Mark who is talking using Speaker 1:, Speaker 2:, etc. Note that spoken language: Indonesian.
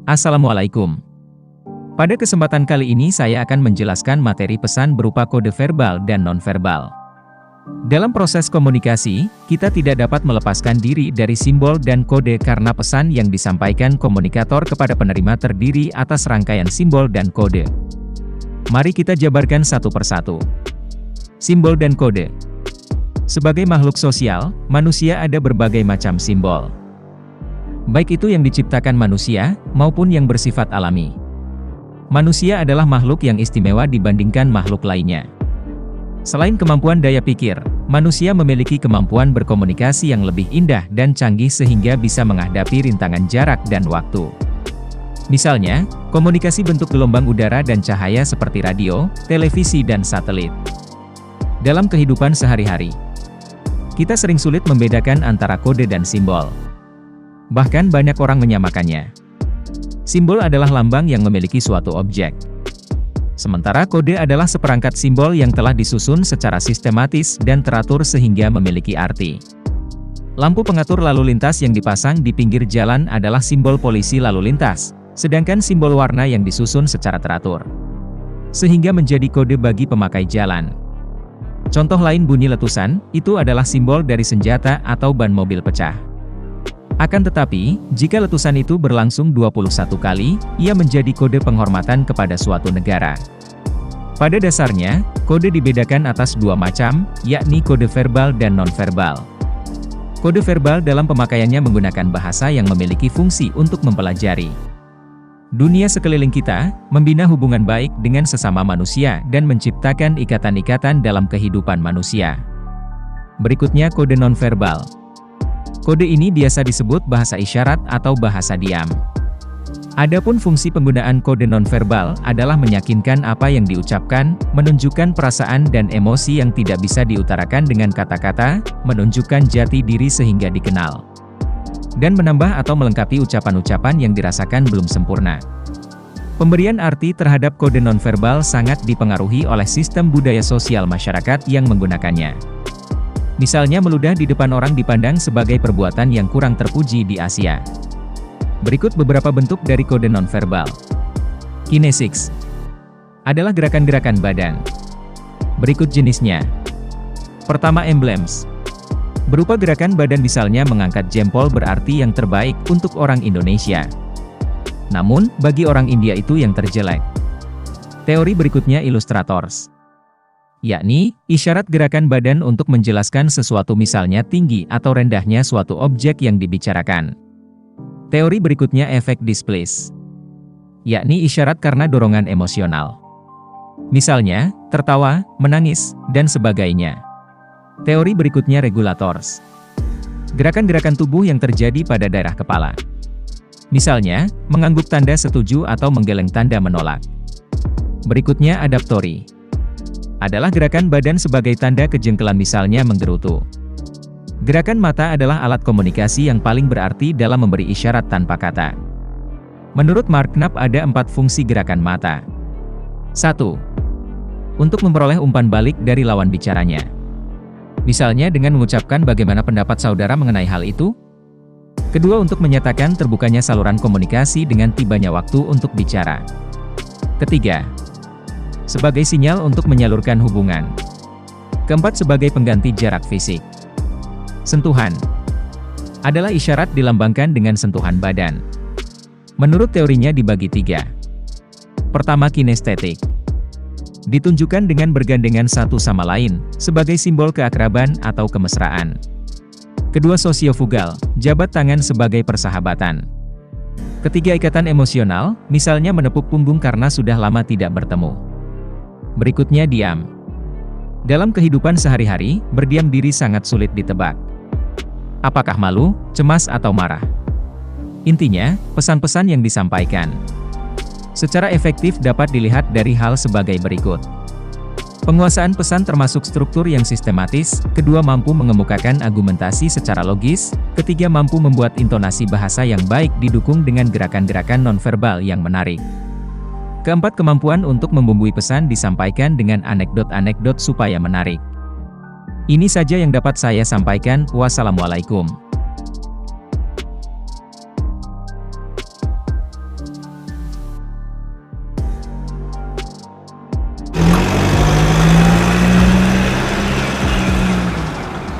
Speaker 1: Assalamualaikum. Pada kesempatan kali ini saya akan menjelaskan materi pesan berupa kode verbal dan nonverbal. Dalam proses komunikasi, kita tidak dapat melepaskan diri dari simbol dan kode karena pesan yang disampaikan komunikator kepada penerima terdiri atas rangkaian simbol dan kode. Mari kita jabarkan satu persatu. Simbol dan kode. Sebagai makhluk sosial, manusia ada berbagai macam simbol. Baik itu yang diciptakan manusia, maupun yang bersifat alami. Manusia adalah makhluk yang istimewa dibandingkan makhluk lainnya. Selain kemampuan daya pikir, manusia memiliki kemampuan berkomunikasi yang lebih indah dan canggih sehingga bisa menghadapi rintangan jarak dan waktu. Misalnya, komunikasi bentuk gelombang udara dan cahaya seperti radio, televisi dan satelit. Dalam kehidupan sehari-hari, kita sering sulit membedakan antara kode dan simbol. Bahkan banyak orang menyamakannya. Simbol adalah lambang yang memiliki suatu objek. Sementara kode adalah seperangkat simbol yang telah disusun secara sistematis dan teratur sehingga memiliki arti. Lampu pengatur lalu lintas yang dipasang di pinggir jalan adalah simbol polisi lalu lintas, sedangkan simbol warna yang disusun secara teratur, sehingga menjadi kode bagi pemakai jalan. Contoh lain bunyi letusan, itu adalah simbol dari senjata atau ban mobil pecah. Akan tetapi, jika letusan itu berlangsung 21 kali, ia menjadi kode penghormatan kepada suatu negara. Pada dasarnya, kode dibedakan atas dua macam, yakni kode verbal dan nonverbal. Kode verbal dalam pemakaiannya menggunakan bahasa yang memiliki fungsi untuk mempelajari dunia sekeliling kita, membina hubungan baik dengan sesama manusia dan menciptakan ikatan-ikatan dalam kehidupan manusia. Berikutnya kode nonverbal. Kode ini biasa disebut bahasa isyarat atau bahasa diam. Adapun fungsi penggunaan kode nonverbal adalah meyakinkan apa yang diucapkan, menunjukkan perasaan dan emosi yang tidak bisa diutarakan dengan kata-kata, menunjukkan jati diri sehingga dikenal, dan menambah atau melengkapi ucapan-ucapan yang dirasakan belum sempurna. Pemberian arti terhadap kode nonverbal sangat dipengaruhi oleh sistem budaya sosial masyarakat yang menggunakannya. Misalnya meludah di depan orang dipandang sebagai perbuatan yang kurang terpuji di Asia. Berikut beberapa bentuk dari kode nonverbal. Kinesiks adalah gerakan-gerakan badan. Berikut jenisnya. Pertama, emblems. Berupa gerakan badan, misalnya mengangkat jempol berarti yang terbaik untuk orang Indonesia. Namun, bagi orang India itu yang terjelek. Teori berikutnya illustrators, yakni isyarat gerakan badan untuk menjelaskan sesuatu, misalnya tinggi atau rendahnya suatu objek yang dibicarakan. Teori berikutnya efek displays, yakni isyarat karena dorongan emosional. Misalnya, tertawa, menangis, dan sebagainya. Teori berikutnya regulators, gerakan-gerakan tubuh yang terjadi pada daerah kepala. Misalnya, mengangguk tanda setuju atau menggeleng tanda menolak. Berikutnya adaptori, adalah gerakan badan sebagai tanda kejengkelan, misalnya menggerutu. Gerakan mata adalah alat komunikasi yang paling berarti dalam memberi isyarat tanpa kata. Menurut Mark Knapp ada 4 fungsi gerakan mata. 1. Untuk memperoleh umpan balik dari lawan bicaranya. Misalnya dengan mengucapkan bagaimana pendapat saudara mengenai hal itu. Kedua, untuk menyatakan terbukanya saluran komunikasi dengan tibanya waktu untuk bicara. Ketiga, sebagai sinyal untuk menyalurkan hubungan. Keempat, sebagai pengganti jarak fisik. Sentuhan adalah isyarat dilambangkan dengan sentuhan badan. Menurut teorinya dibagi 3. Pertama, kinestetik. Ditunjukkan dengan bergandengan satu sama lain, sebagai simbol keakraban atau kemesraan. Kedua, sosiofugal, jabat tangan sebagai persahabatan. Ketiga, ikatan emosional, misalnya menepuk punggung karena sudah lama tidak bertemu. Berikutnya diam. Dalam kehidupan sehari-hari, berdiam diri sangat sulit ditebak. Apakah malu, cemas atau marah? Intinya, pesan-pesan yang disampaikan secara efektif dapat dilihat dari hal sebagai berikut. Penguasaan pesan termasuk struktur yang sistematis, kedua mampu mengemukakan argumentasi secara logis, ketiga mampu membuat intonasi bahasa yang baik didukung dengan gerakan-gerakan nonverbal yang menarik. Keempat, kemampuan untuk membumbui pesan disampaikan dengan anekdot-anekdot supaya menarik. Ini saja yang dapat saya sampaikan. Wassalamualaikum.